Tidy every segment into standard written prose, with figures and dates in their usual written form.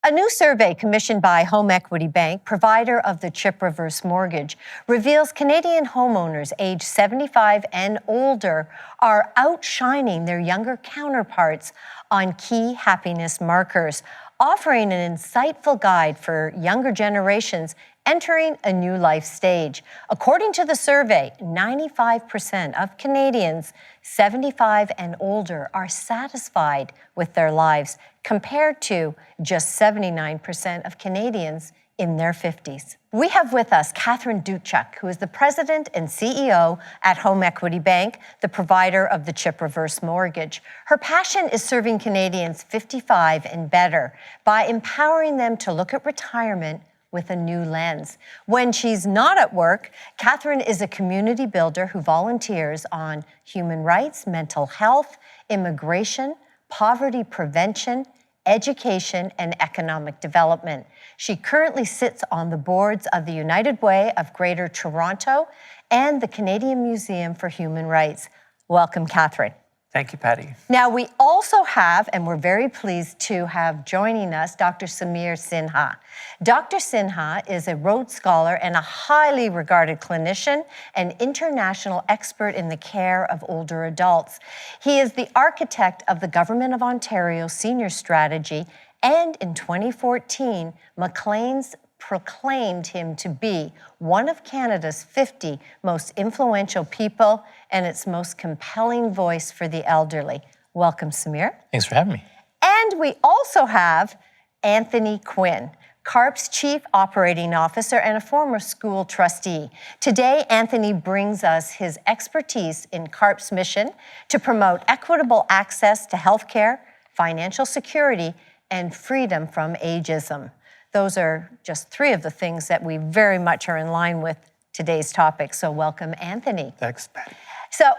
A new survey commissioned by HomeEquity Bank, provider of the CHIP reverse mortgage, reveals Canadian homeowners aged 75 and older are outshining their younger counterparts on key happiness markers, offering an insightful guide for younger generations entering a new life stage. According to the survey, 95% of Canadians 75 and older are satisfied with their lives, compared to just 79% of Canadians in their 50s. We have with us Katherine Dudtschak, who is the president and CEO at HomeEquity Bank, the provider of the CHIP reverse mortgage. Her passion is serving Canadians 55 and better by empowering them to look at retirement with a new lens. When she's not at work, Katherine is a community builder who volunteers on human rights, mental health, immigration, poverty prevention, education, and economic development. She currently sits on the boards of the United Way of Greater Toronto and the Canadian Museum for Human Rights. Welcome, Katherine. Thank you, Pattie. Now, we also have, and we're very pleased to have joining us, Dr. Samir Sinha. Dr. Sinha is a Rhodes Scholar and a highly regarded clinician and international expert in the care of older adults. He is the architect of the Government of Ontario Senior Strategy, and in 2014, Maclean's proclaimed him to be one of Canada's 50 most influential people and its most compelling voice for the elderly. Welcome, Samir. Thanks for having me. And we also have Anthony Quinn, CARP's Chief Operating Officer and a former school trustee. Today, Anthony brings us his expertise in CARP's mission to promote equitable access to healthcare, financial security, and freedom from ageism. Those are just three of the things that we very much are in line with today's topic. So welcome, Anthony. Thanks, Pattie. So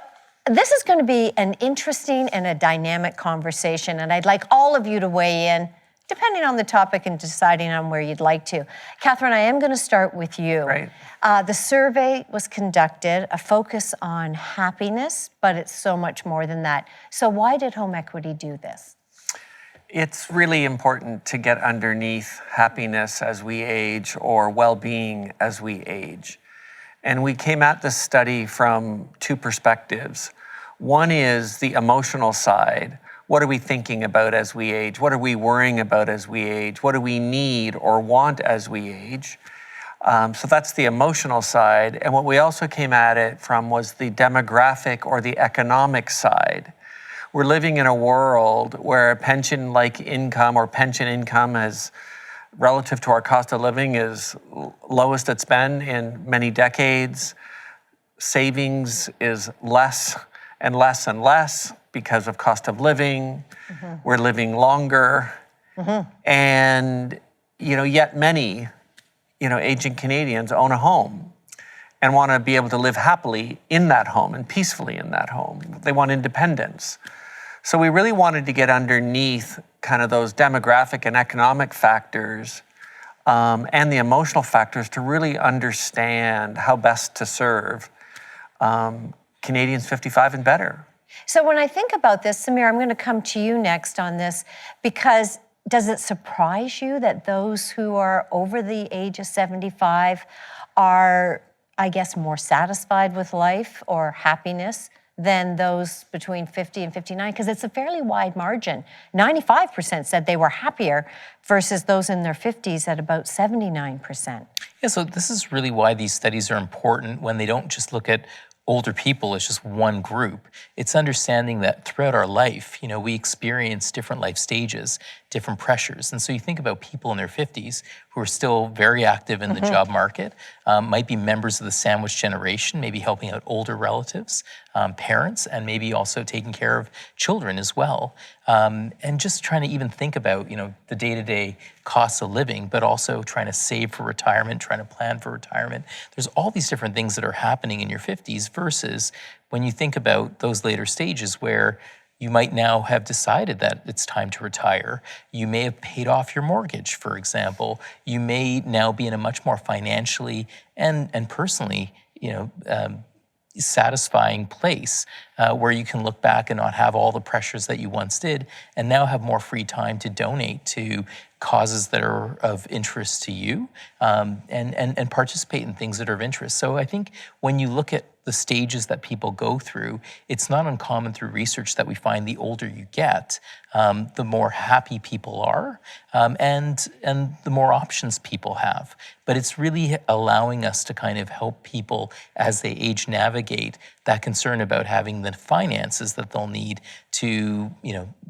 this is going to be an interesting and a dynamic conversation, and I'd like all of you to weigh in, depending on the topic and deciding on where you'd like to. Katherine, I am going to start with you. Right. The survey was conducted, a focus on happiness, but it's so much more than that. So why did HomeEquity do this? It's really important to get underneath happiness as we age or well-being as we age. And we came at this study from two perspectives. One is the emotional side. What are we thinking about as we age? What are we worrying about as we age? What do we need or want as we age? So that's the emotional side. And what we also came at it from was the demographic or the economic side. We're living in a world where pension-like income or pension income is, relative to our cost of living, is lowest it's been in many decades. Savings is less and less and less because of cost of living. Mm-hmm. We're living longer. Mm-hmm. And, yet many, aging Canadians own a home and want to be able to live happily in that home and peacefully in that home. They want independence. So we really wanted to get underneath kind of those demographic and economic factors and the emotional factors to really understand how best to serve Canadians 55 and better. So when I think about this, Samir, I'm going to come to you next on this, because does it surprise you that those who are over the age of 75 are, I guess, more satisfied with life or happiness than those between 50 and 59? Because it's a fairly wide margin. 95% said they were happier versus those in their 50s at about 79%. Yeah, so this is really why these studies are important when they don't just look at older people as just one group. It's understanding that throughout our life, we experience different life stages, different pressures. And so you think about people in their 50s who are still very active in the job market, might be members of the sandwich generation, maybe helping out older relatives, parents, and maybe also taking care of children as well. And just trying to even think about, the day-to-day costs of living, but also trying to save for retirement, trying to plan for retirement. There's all these different things that are happening in your 50s versus when you think about those later stages where you might now have decided that it's time to retire. You may have paid off your mortgage, for example. You may now be in a much more financially and personally, satisfying place where you can look back and not have all the pressures that you once did, and now have more free time to donate to causes that are of interest to you, and participate in things that are of interest. So I think when you look at the stages that people go through, it's not uncommon through research that we find the older you get, the more happy people are, and the more options people have. But it's really allowing us to kind of help people as they age navigate that concern about having the finances that they'll need to,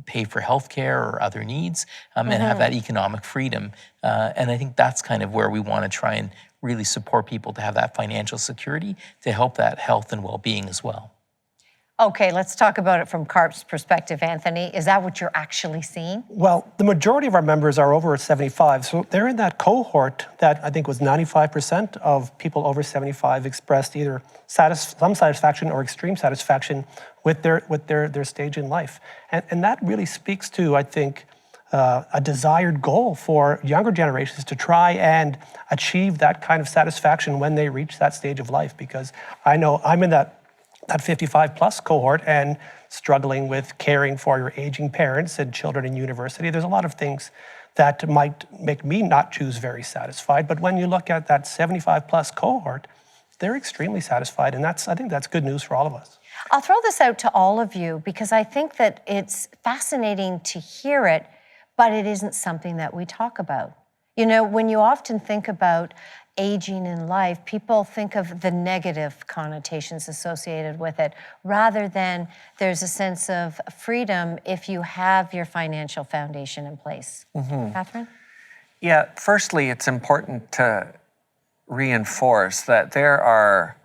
pay for healthcare or other needs, and have that economic freedom. And I think that's kind of where we want to try and really support people to have that financial security to help that health and well-being as well. Okay, let's talk about it from CARP's perspective, Anthony. Is that what you're actually seeing? Well, the majority of our members are over 75, so they're in that cohort that I think was 95% of people over 75 expressed either some satisfaction or extreme satisfaction with their stage in life. And that really speaks to, I think, a desired goal for younger generations to try and achieve that kind of satisfaction when they reach that stage of life. Because I know I'm in that 55 plus cohort and struggling with caring for your aging parents and children in university. There's a lot of things that might make me not choose very satisfied. But when you look at that 75 plus cohort, they're extremely satisfied. And I think that's good news for all of us. I'll throw this out to all of you because I think that it's fascinating to hear it, but it isn't something that we talk about. When you often think about aging in life, people think of the negative connotations associated with it, rather than there's a sense of freedom if you have your financial foundation in place. Katherine? Yeah, firstly, it's important to reinforce that there are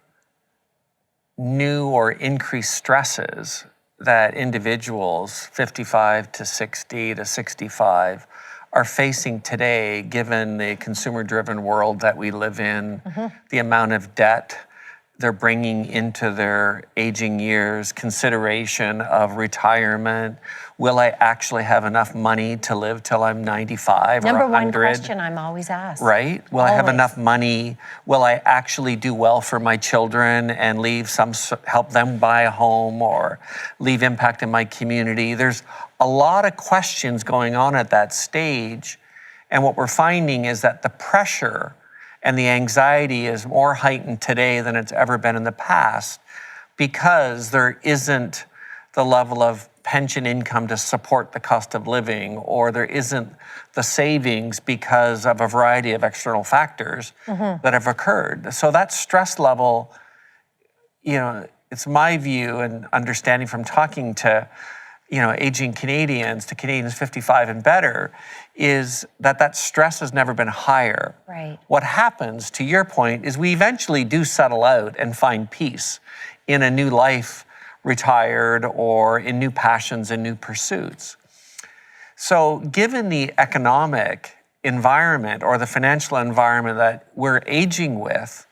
new or increased stresses that individuals 55 to 60 to 65 are facing today, given the consumer-driven world that we live in, the amount of debt they're bringing into their aging years, consideration of retirement. Will I actually have enough money to live till I'm 95 or 100? Number one question I'm always asked. Right? Will I have enough money? Will I actually do well for my children and help them buy a home or leave impact in my community? There's a lot of questions going on at that stage. And what we're finding is that the pressure and the anxiety is more heightened today than it's ever been in the past, because there isn't the level of pension income to support the cost of living, or there isn't the savings because of a variety of external factors that have occurred. So that stress level, it's my view and understanding from talking to aging Canadians, to Canadians 55 and better, is that stress has never been higher. Right. What happens, to your point, is we eventually do settle out and find peace in a new life, retired, or in new passions and new pursuits. So given the economic environment or the financial environment that we're aging with,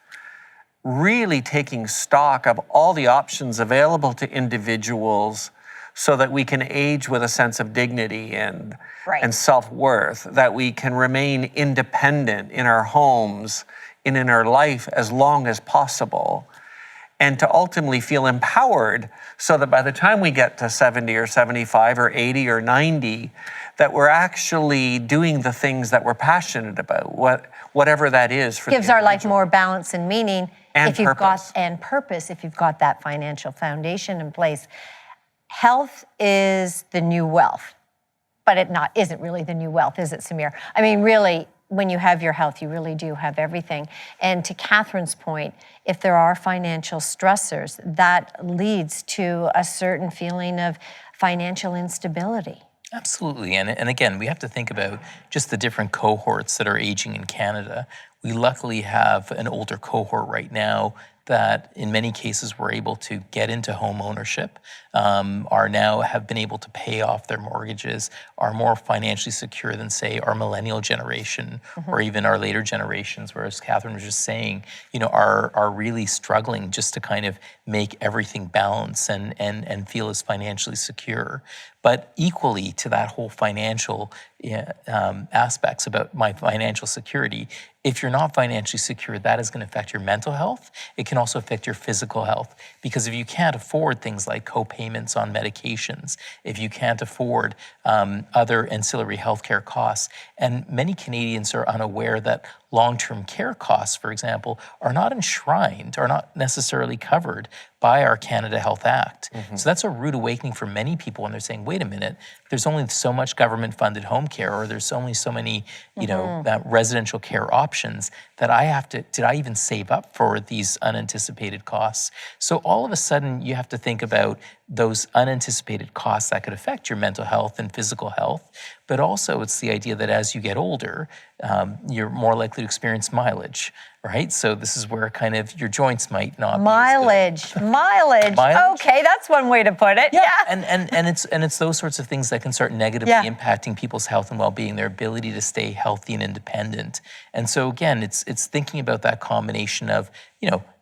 really taking stock of all the options available to individuals so that we can age with a sense of dignity and self-worth, that we can remain independent in our homes and in our life as long as possible, and to ultimately feel empowered so that by the time we get to 70 or 75 or 80 or 90, that we're actually doing the things that we're passionate about, whatever that is for gives our life more balance and meaning and purpose. Purpose if you've got that financial foundation in place. Health is the new wealth, but it isn't really the new wealth, is it, Samir? I mean, really, when you have your health, you really do have everything. And to Katherine's point, if there are financial stressors, that leads to a certain feeling of financial instability. Absolutely. And again, we have to think about just the different cohorts that are aging in Canada. We luckily have an older cohort right now that in many cases were able to get into home ownership, have been able to pay off their mortgages, are more financially secure than, say, our millennial generation or even our later generations, whereas Katherine was just saying, are really struggling just to kind of make everything balance and feel as financially secure. But equally to that whole financial aspects about my financial security, if you're not financially secure, that is going to affect your mental health. It can also affect your physical health, because if you can't afford things like co-payment payments on medications, if you can't afford other ancillary healthcare costs. And many Canadians are unaware that long-term care costs, for example, are not enshrined, are not necessarily covered by our Canada Health Act. So that's a rude awakening for many people when they're saying, wait a minute, there's only so much government-funded home care, or there's only so many, residential care options that I have to, did I even save up for these unanticipated costs? So all of a sudden, you have to think about those unanticipated costs that could affect your mental health and physical health. But also, it's the idea that as you get older, you're more likely to experience mileage, right? So this is where kind of your joints might not Mileage. be Mileage. Okay, that's one way to put it. Yeah. And it's those sorts of things that can start negatively impacting people's health and well-being, their ability to stay healthy and independent. And so again, it's thinking about that combination of,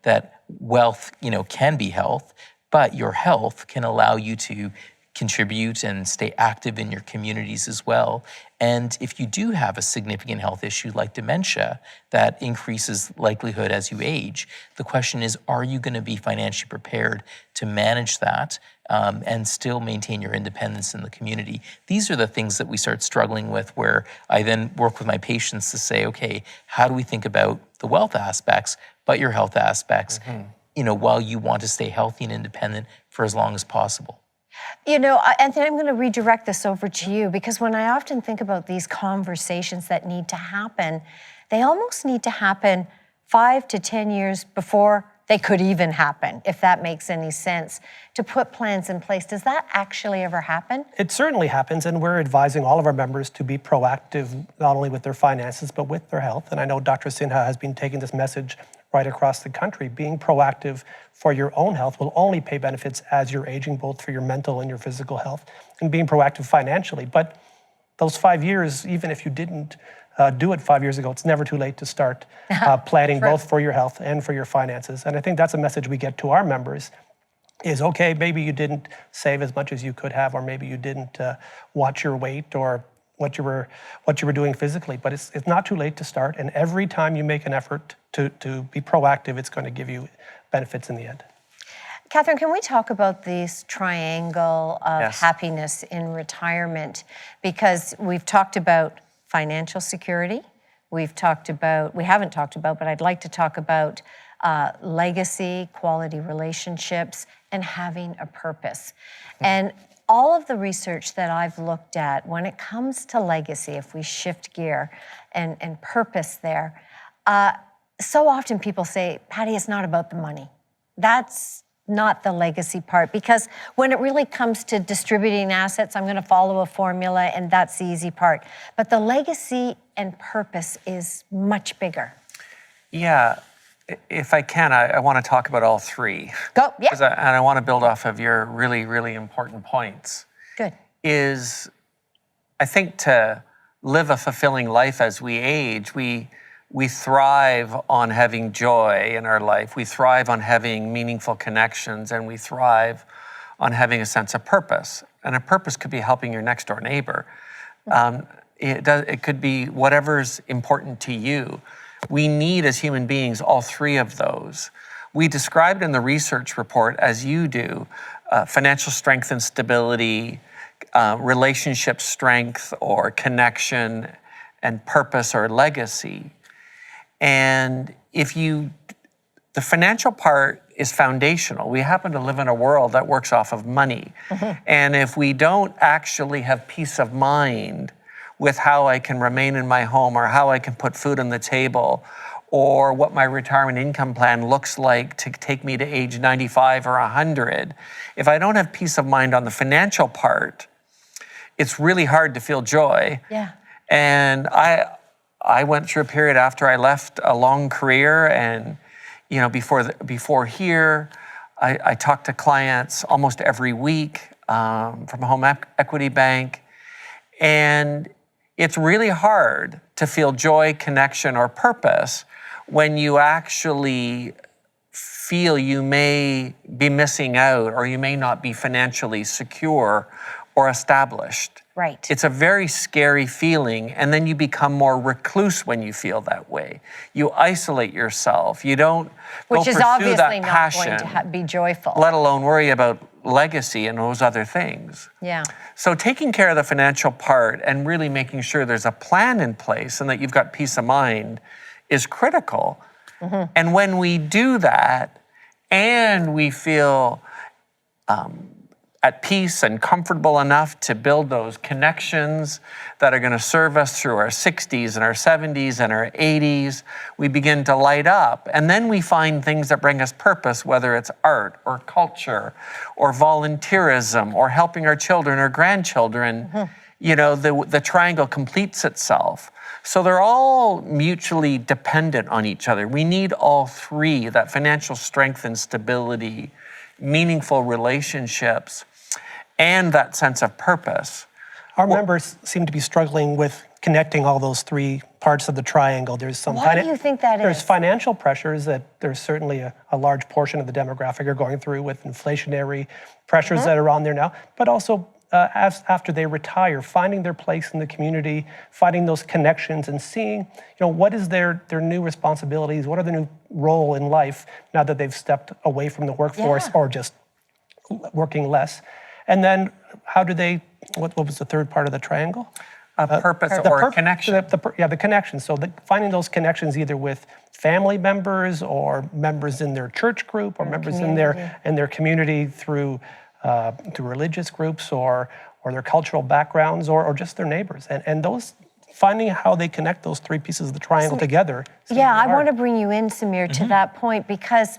that wealth, can be health, but your health can allow you to contribute and stay active in your communities as well. And if you do have a significant health issue like dementia that increases likelihood as you age, the question is, are you going to be financially prepared to manage that and still maintain your independence in the community? These are the things that we start struggling with, where I then work with my patients to say, okay, how do we think about the wealth aspects, but your health aspects, while you want to stay healthy and independent for as long as possible? Anthony, I'm going to redirect this over to you, because when I often think about these conversations that need to happen, they almost need to happen 5 to 10 years before they could even happen, if that makes any sense, to put plans in place. Does that actually ever happen? It certainly happens, and we're advising all of our members to be proactive, not only with their finances, but with their health. And I know Dr. Sinha has been taking this message right across the country. Being proactive for your own health will only pay benefits as you're aging, both for your mental and your physical health, and being proactive financially. But those 5 years, even if you didn't do it 5 years ago, it's never too late to start planning both for your health and for your finances. And I think that's a message we get to our members is, okay, maybe you didn't save as much as you could have, or maybe you didn't watch your weight or what you were doing physically, but it's not too late to start. And every time you make an effort to be proactive, it's going to give you benefits in the end. Katherine, can we talk about this triangle of happiness in retirement? Because we've talked about financial security. We haven't talked about, but I'd like to talk about legacy, quality relationships, and having a purpose. And all of the research that I've looked at, when it comes to legacy, if we shift gear and purpose there, so often people say, Pattie, it's not about the money. That's not the legacy part, because when it really comes to distributing assets, I'm going to follow a formula, and that's the easy part. But the legacy and purpose is much bigger. Yeah, if I can, I want to talk about all three. Go, yeah. And I want to build off of your really, really important points. Good. I think to live a fulfilling life as we age, we thrive on having joy in our life. We thrive on having meaningful connections, and we thrive on having a sense of purpose. And a purpose could be helping your next door neighbor. It could be whatever's important to you. We need, as human beings, all three of those. We described in the research report, as you do, financial strength and stability, relationship strength or connection, and purpose or legacy. And the financial part is foundational. We happen to live in a world that works off of money. And if we don't actually have peace of mind with how I can remain in my home, or how I can put food on the table, or what my retirement income plan looks like to take me to age 95 or 100, if I don't have peace of mind on the financial part, it's really hard to feel joy. Yeah. And I went through a period after I left a long career, and before here, I talked to clients almost every week from HomeEquity Bank, and it's really hard to feel joy, connection, or purpose when you actually feel you may be missing out, or you may not be financially secure or established. Right. It's a very scary feeling, and then you become more recluse when you feel that way. You isolate yourself. You don't Which go is pursue obviously that not passion, going to be joyful. let alone worry about legacy and those other things. Yeah. So taking care of the financial part and really making sure there's a plan in place and that you've got peace of mind is critical. And when we do that and we feel at peace and comfortable enough to build those connections that are going to serve us through our 60s and our 70s and our 80s, we begin to light up. And then we find things that bring us purpose, whether it's art or culture or volunteerism or helping our children or grandchildren. You know, the triangle completes itself. So they're all mutually dependent on each other. We need all three, that financial strength and stability, meaningful relationships, and that sense of purpose. Our members seem to be struggling with connecting all those three parts of the triangle. There's some Why do you think that there's is? financial pressures that there's certainly a large portion of the demographic are going through with inflationary pressures that are on there now, but also after they retire, finding their place in the community, finding those connections and seeing, you know, what is their new responsibilities, what are their new role in life now that they've stepped away from the workforce or just working less. And then how do they, what was the third part of the triangle? Purpose or connection. The connection. So finding those connections either with family members or members in their church group or members in their community through religious groups or their cultural backgrounds or just their neighbors. And those, finding how they connect those three pieces of the triangle together. Yeah, I want to bring you in, Samir, to that point, because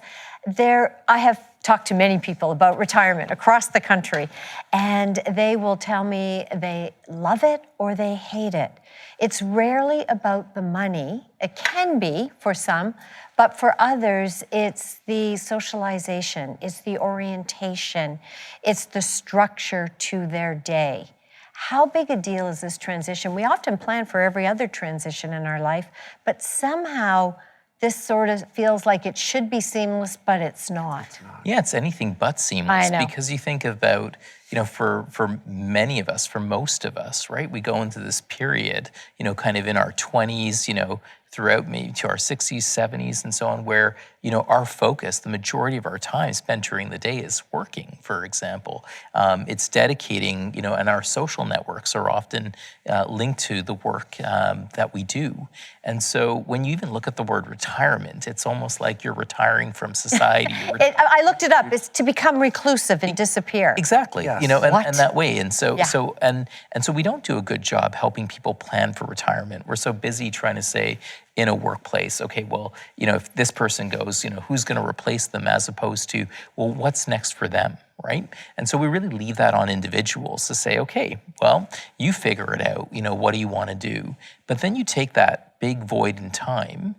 I have talked to many people about retirement across the country, and they will tell me they love it or they hate it. It's rarely about the money. It can be for some, but for others, it's the socialization, it's the orientation, it's the structure to their day. How big a deal is this transition? We often plan for every other transition in our life, but somehow this sort of feels like it should be seamless, but it's not. Yeah, it's anything but seamless. I know. Because you think about, you know, for many of us, for most of us, right, we go into this period, you know, kind of in our 20s, you know, throughout maybe to our 60s, 70s, and so on, where, you know, our focus, the majority of our time spent during the day is working, for example. It's dedicating, you know, and our social networks are often linked to the work that we do. And so when you even look at the word retirement, it's almost like you're retiring from society. I looked it up. It's to become reclusive and disappear. Exactly. Yes. You know, What? and that way. And so, so we don't do a good job helping people plan for retirement. We're so busy trying to say, in a workplace, okay, well, you know, if this person goes, you know, who's going to replace them, as opposed to, well, what's next for them, right? And so we really leave that on individuals to say, okay, well, you figure it out, you know, what do you want to do? But then you take that big void in time,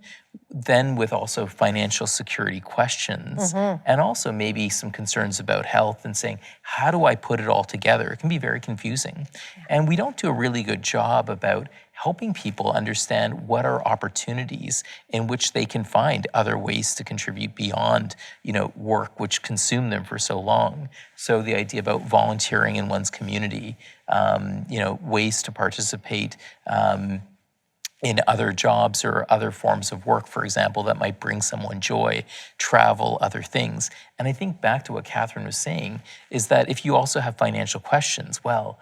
then with also financial security questions, and also maybe some concerns about health, and saying, how do I put it all together? It can be very confusing. And we don't do a really good job about helping people understand what are opportunities in which they can find other ways to contribute beyond, you know, work which consumed them for so long. So the idea about volunteering in one's community, you know, ways to participate in other jobs or other forms of work, for example, that might bring someone joy, travel, other things. And I think back to what Katherine was saying, is that if you also have financial questions, well,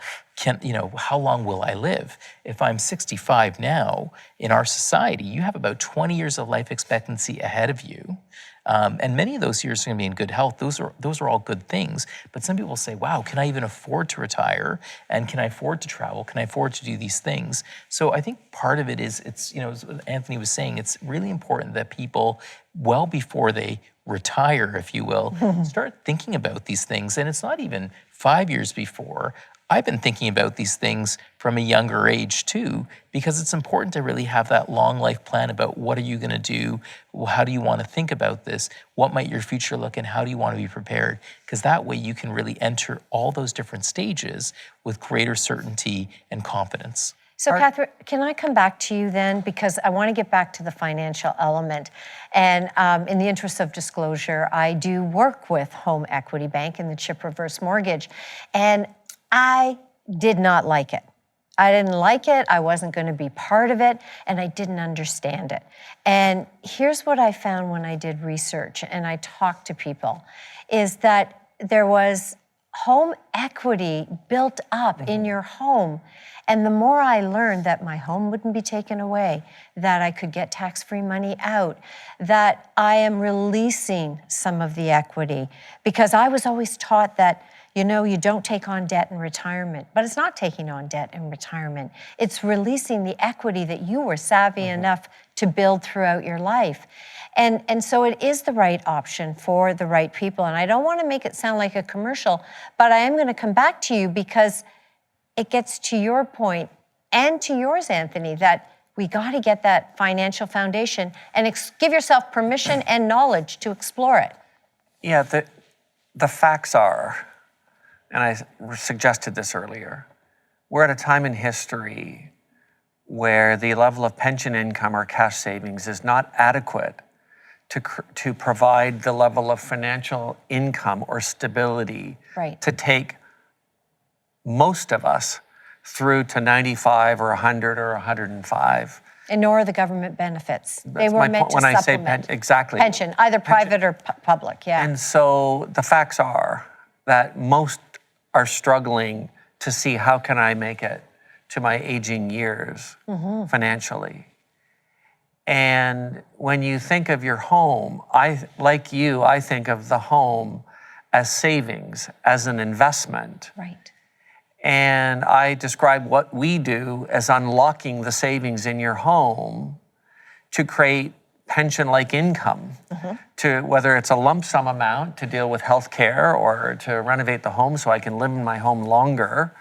how long will I live? If I'm 65 now, in our society, you have about 20 years of life expectancy ahead of you. And many of those years are going to be in good health. Those are all good things. But some people say, wow, can I even afford to retire? And can I afford to travel? Can I afford to do these things? So I think part of it is, it's, you know, as Anthony was saying, it's really important that people, well before they retire, if you will, start thinking about these things. And it's not even 5 years before. I've been thinking about these things from a younger age too, because it's important to really have that long life plan about what are you going to do, how do you want to think about this, what might your future look, and how do you want to be prepared? Because that way you can really enter all those different stages with greater certainty and confidence. So, Katherine, can I come back to you then? Because I want to get back to the financial element. And in the interest of disclosure, I do work with HomeEquity Bank in the chip reverse mortgage. And I did not like it. I didn't like it. I wasn't going to be part of it. And I didn't understand it. And here's what I found when I did research and I talked to people, is that there was home equity built up in your home. And the more I learned that my home wouldn't be taken away, that I could get tax-free money out, that I am releasing some of the equity. Because I was always taught that, you know, you don't take on debt in retirement. But it's not taking on debt in retirement. It's releasing the equity that you were savvy enough to build throughout your life. And so it is the right option for the right people. And I don't want to make it sound like a commercial, but I am going to come back to you because it gets to your point and to yours, Anthony, that we got to get that financial foundation and give yourself permission and knowledge to explore it. Yeah, the facts are, and I suggested this earlier, we're at a time in history where the level of pension income or cash savings is not adequate to provide the level of financial income or stability to take most of us through to 95 or 100 or 105. And nor are the government benefits. They That's were my meant point to when supplement. I say exactly. Pension, either private or public, yeah. And so the facts are that most are struggling to see how can I make it to my aging years financially. And when you think of your home, I think of the home as savings, as an investment. Right. And I describe what we do as unlocking the savings in your home to create pension-like income, to whether it's a lump sum amount to deal with health care or to renovate the home so I can live in my home longer,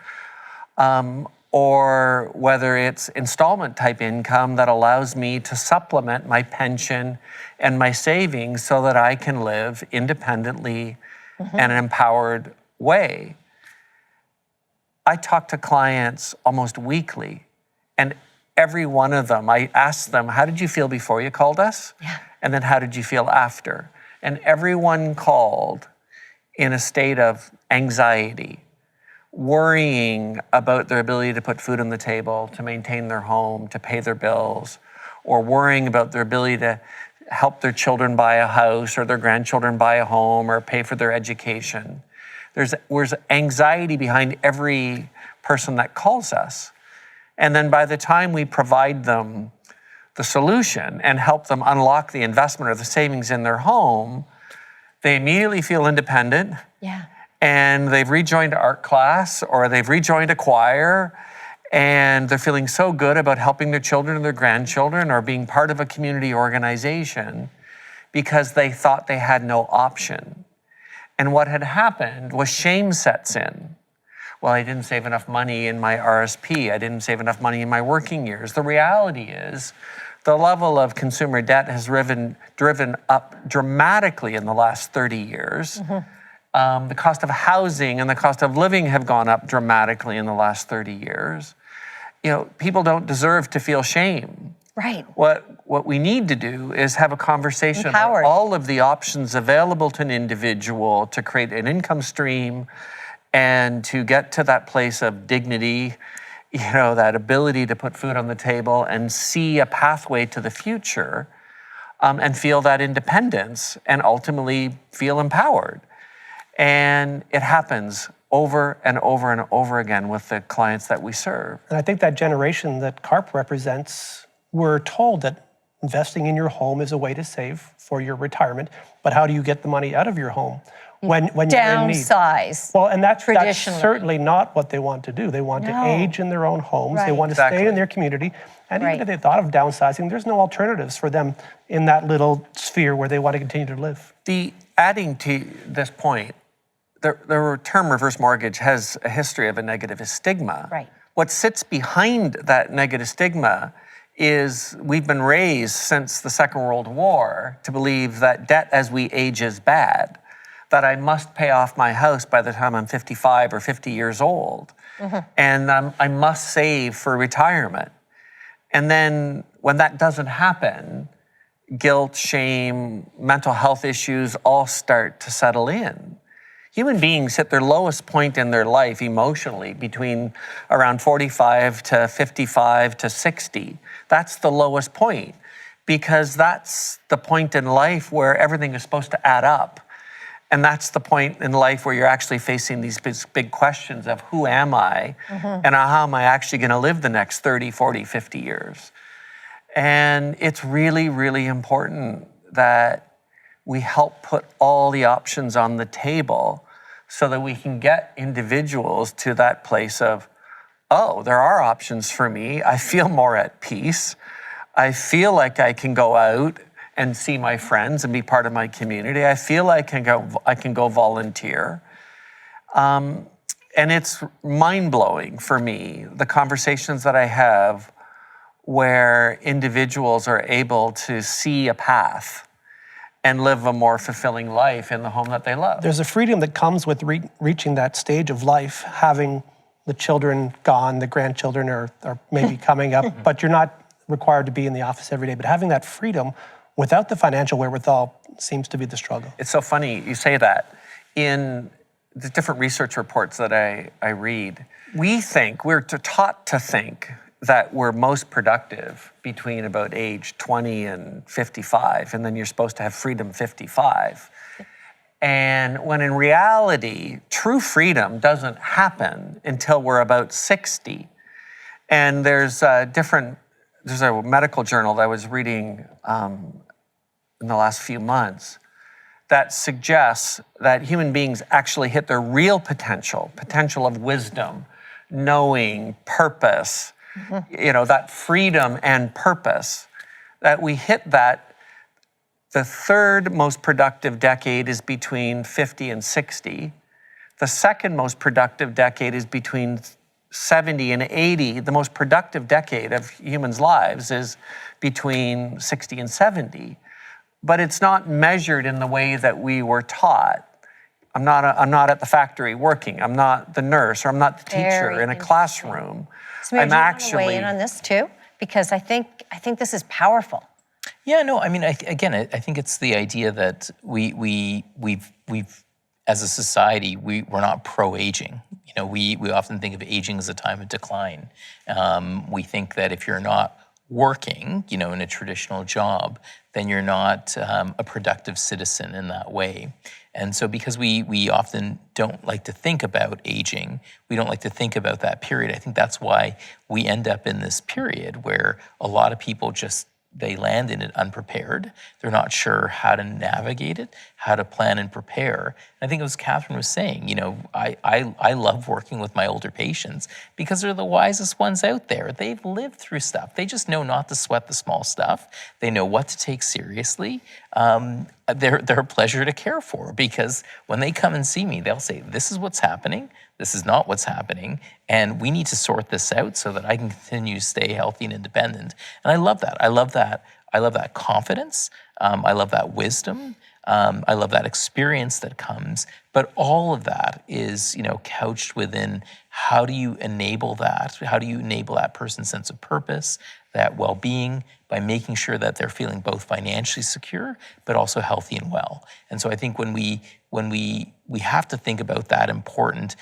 or whether it's installment type income that allows me to supplement my pension and my savings so that I can live independently and an empowered way. I talk to clients almost weekly, and every one of them, I ask them, how did you feel before you called us? Yeah. And then how did you feel after? And everyone called in a state of anxiety, worrying about their ability to put food on the table, to maintain their home, to pay their bills, or worrying about their ability to help their children buy a house or their grandchildren buy a home or pay for their education. There's anxiety behind every person that calls us. And then by the time we provide them the solution and help them unlock the investment or the savings in their home, they immediately feel independent. Yeah. And they've rejoined art class or they've rejoined a choir, and they're feeling so good about helping their children and their grandchildren or being part of a community organization because they thought they had no option. And what had happened was shame sets in. Well, I didn't save enough money in my RSP. I didn't save enough money in my working years. The reality is the level of consumer debt has driven up dramatically in the last 30 years. The cost of housing and the cost of living have gone up dramatically in the last 30 years. You know, people don't deserve to feel shame. Right. What we need to do is have a conversation Empowered. about all of the options available to an individual to create an income stream and to get to that place of dignity, you know, that ability to put food on the table and see a pathway to the future, and feel that independence and ultimately feel empowered. And it happens over and over and over again with the clients that we serve. And I think that generation that CARP represents, we're told that investing in your home is a way to save for your retirement, but how do you get the money out of your home when you're in need? Downsize. Well, and that's Traditionally. certainly not what they want to do. They want to age in their own homes. They Right. want to stay in their community. And even if they thought of downsizing, there's no alternatives for them in that little sphere where they want to continue to live. Adding to this point, the term reverse mortgage has a history of a negative stigma. Right. What sits behind that negative stigma is we've been raised since the Second World War to believe that debt as we age is bad, that I must pay off my house by the time I'm 55 or 50 years old, and I must save for retirement. And then when that doesn't happen, guilt, shame, mental health issues all start to settle in. Human beings hit their lowest point in their life emotionally between around 45 to 55 to 60. That's the lowest point because that's the point in life where everything is supposed to add up. And that's the point in life where you're actually facing these big questions of who am I and how am I actually going to live the next 30, 40, 50 years. And it's really, really important that we help put all the options on the table so that we can get individuals to that place of, oh, there are options for me. I feel more at peace. I feel like I can go out and see my friends and be part of my community. I feel like I can go volunteer. And it's mind-blowing for me, the conversations that I have where individuals are able to see a path and live a more fulfilling life in the home that they love. There's a freedom that comes with reaching that stage of life, having the children gone, the grandchildren are maybe coming up, but you're not required to be in the office every day. But having that freedom without the financial wherewithal seems to be the struggle. It's so funny you say that. In the different research reports that I read, we're taught to think that we're most productive between about age 20 and 55, and then you're supposed to have freedom 55. And when in reality, true freedom doesn't happen until we're about 60. And there's a medical journal that I was reading in the last few months that suggests that human beings actually hit their real potential of wisdom, knowing, purpose, that freedom and purpose, that we hit that. The third most productive decade is between 50 and 60. The second most productive decade is between 70 and 80. The most productive decade of humans' lives is between 60 and 70. But it's not measured in the way that we were taught. I'm not at the factory working. I'm not the nurse, or I'm not the teacher in a classroom. Samir, do you want to weigh in on this too? Because I think this is powerful. Yeah, no, I mean, I think it's the idea that we've as a society, we're not pro-aging. We often think of aging as a time of decline. We think that if you're not working, in a traditional job, then you're not a productive citizen in that way. And so because we often don't like to think about aging, we don't like to think about that period, I think that's why we end up in this period where a lot of people they land in it unprepared. They're not sure how to navigate it, how to plan and prepare. And I think it was Katherine was saying, I love working with my older patients because they're the wisest ones out there. They've lived through stuff. They just know not to sweat the small stuff. They know what to take seriously. They're a pleasure to care for because when they come and see me, they'll say, this is what's happening. This is not what's happening, and we need to sort this out so that I can continue to stay healthy and independent. And I love that. I love that confidence. I love that wisdom. I love that experience that comes. But all of that is, couched within how do you enable that? How do you enable that person's sense of purpose, that well-being, by making sure that they're feeling both financially secure, but also healthy and well. And so I think when we have to think about that important,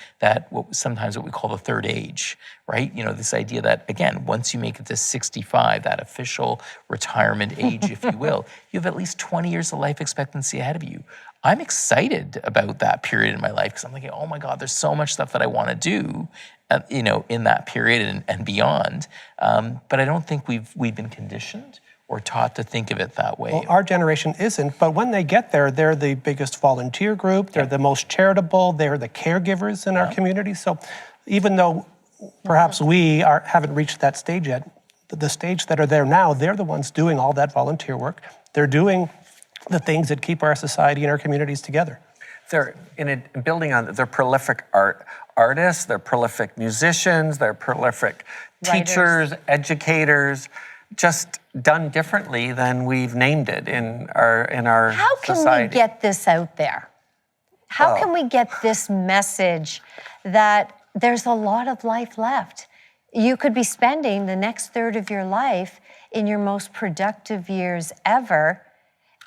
sometimes what we call the third age, right? This idea that, again, once you make it to 65, that official retirement age, if you will, you have at least 20 years of life expectancy ahead of you. I'm excited about that period in my life because I'm thinking, oh my God, there's so much stuff that I want to do, in that period and beyond. But I don't think we've been conditioned or taught to think of it that way. Well, our generation isn't, but when they get there, they're the biggest volunteer group, they're the most charitable, they're the caregivers in our community. So even though perhaps we haven't reached that stage yet, the stage that are there now, they're the ones doing all that volunteer work. They're doing the things that keep our society and our communities together. They're building on. They're prolific artists. They're prolific musicians. They're prolific teachers, educators. Just done differently than we've named it in our society. How can we get this out there? How can we get this message that there's a lot of life left? You could be spending the next third of your life in your most productive years ever,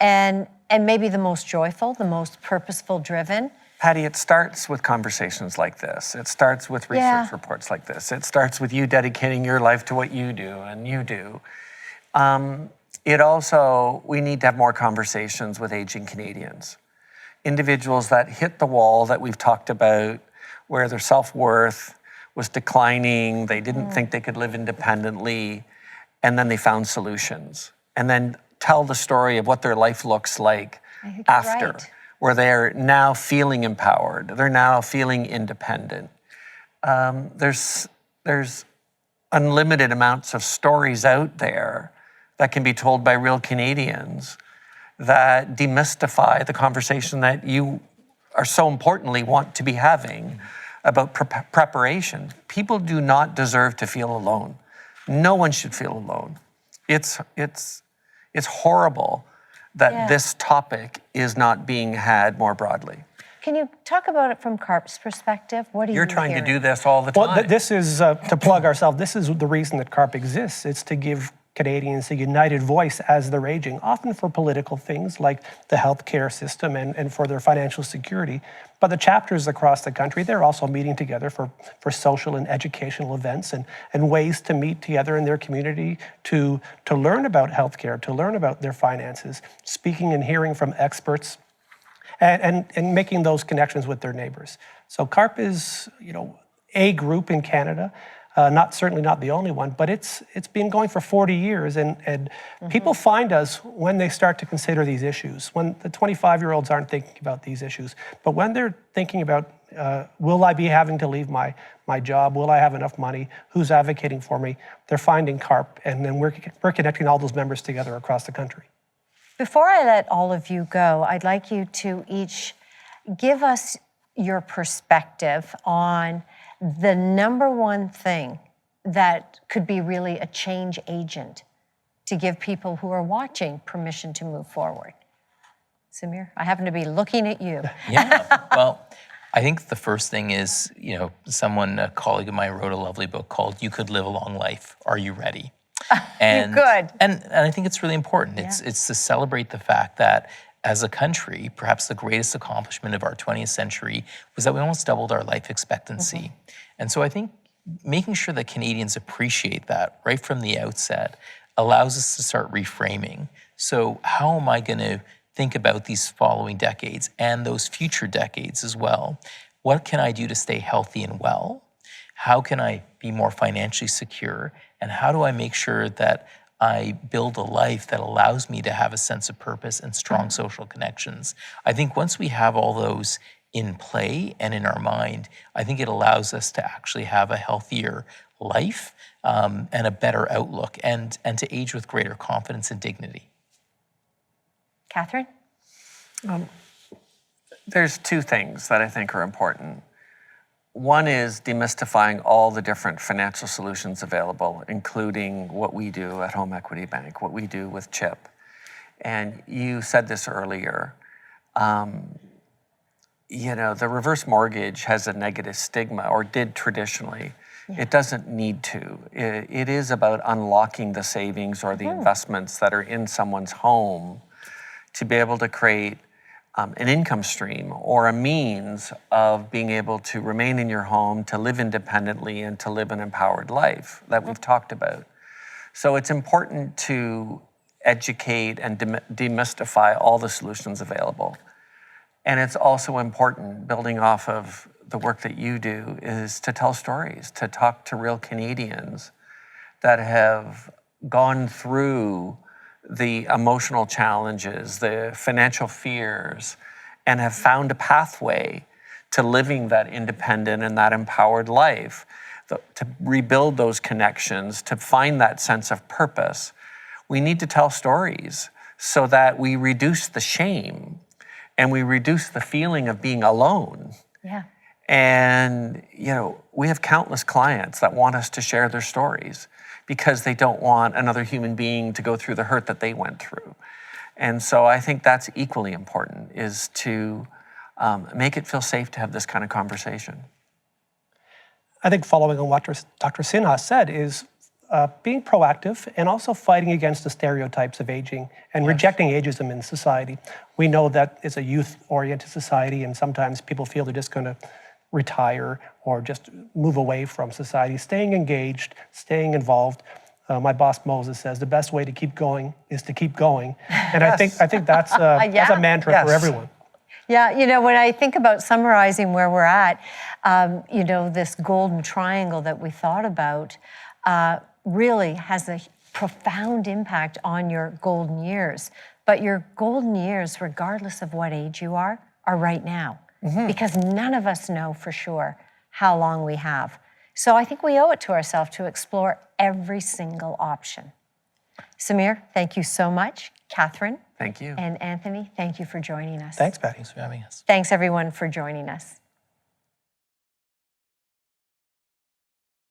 and maybe the most joyful, the most purposeful driven. Pattie, it starts with conversations like this. It starts with research reports like this. It starts with you dedicating your life to what you do and you do. We need to have more conversations with aging Canadians. individuals that hit the wall that we've talked about, where their self-worth was declining, they didn't think they could live independently, and then they found solutions. And then tell the story of what their life looks like after, where they're now feeling empowered, they're now feeling independent. There's unlimited amounts of stories out there that can be told by real Canadians that demystify the conversation that you are so importantly want to be having about preparation. People do not deserve to feel alone. No one should feel alone. It's horrible that this topic is not being had more broadly. Can you talk about it from CARP's perspective? What are you You're trying hearing? to do this all the time. Well, this is, to plug ourselves, this is the reason that CARP exists. It's to give Canadians a united voice as they're aging, often for political things like the healthcare system and for their financial security. But the chapters across the country, they're also meeting together for social and educational events and ways to meet together in their community to learn about healthcare, to learn about their finances, speaking and hearing from experts, and making those connections with their neighbors. So CARP is, a group in Canada, certainly not the only one, but it's been going for 40 years, and people find us when they start to consider these issues. When the 25-year-olds aren't thinking about these issues, but when they're thinking about, will I be having to leave my job? Will I have enough money? Who's advocating for me? They're finding CARP, and then we're connecting all those members together across the country. Before I let all of you go, I'd like you to each give us your perspective on the number one thing that could be really a change agent to give people who are watching permission to move forward. Samir, I happen to be looking at you. Yeah, well, I think the first thing is, a colleague of mine wrote a lovely book called You Could Live a Long Life. Are you ready? And, you could. And I think it's really important. It's to celebrate the fact that as a country, perhaps the greatest accomplishment of our 20th century was that we almost doubled our life expectancy. And so I think making sure that Canadians appreciate that right from the outset allows us to start reframing. So how am I going to think about these following decades and those future decades as well? What can I do to stay healthy and well? How can I be more financially secure? And how do I make sure that I build a life that allows me to have a sense of purpose and strong social connections? I think once we have all those in play and in our mind, I think it allows us to actually have a healthier life and a better outlook and to age with greater confidence and dignity. Katherine? There's two things that I think are important. One is demystifying all the different financial solutions available, including what we do at HomeEquity Bank, what we do with CHIP. And you said this earlier, the reverse mortgage has a negative stigma, or did traditionally. It doesn't need to. It is about unlocking the savings or the investments that are in someone's home to be able to create an income stream or a means of being able to remain in your home, to live independently, and to live an empowered life that we've talked about. So it's important to educate and demystify all the solutions available. And it's also important, building off of the work that you do, is to tell stories, to talk to real Canadians that have gone through the emotional challenges, the financial fears, and have found a pathway to living that independent and that empowered life, to rebuild those connections, to find that sense of purpose. We need to tell stories so that we reduce the shame and we reduce the feeling of being alone. Yeah. And, we have countless clients that want us to share their stories because they don't want another human being to go through the hurt that they went through. And so I think that's equally important, is to make it feel safe to have this kind of conversation. I think following on what Dr. Sinha said is being proactive and also fighting against the stereotypes of aging and rejecting ageism in society. We know that it's a youth-oriented society, and sometimes people feel they're just going to retire or just move away from society. Staying engaged, staying involved. My boss Moses says the best way to keep going is to keep going, and I think that's a mantra for everyone. Yeah, you know, when I think about summarizing where we're at, you know, this golden triangle that we thought about really has a profound impact on your golden years. But your golden years, regardless of what age you are right now. Because none of us know for sure how long we have. So I think we owe it to ourselves to explore every single option. Samir, thank you so much. Katherine. Thank you. And Anthony, thank you for joining us. Thanks, Pattie. Thanks for having us. Thanks, everyone, for joining us.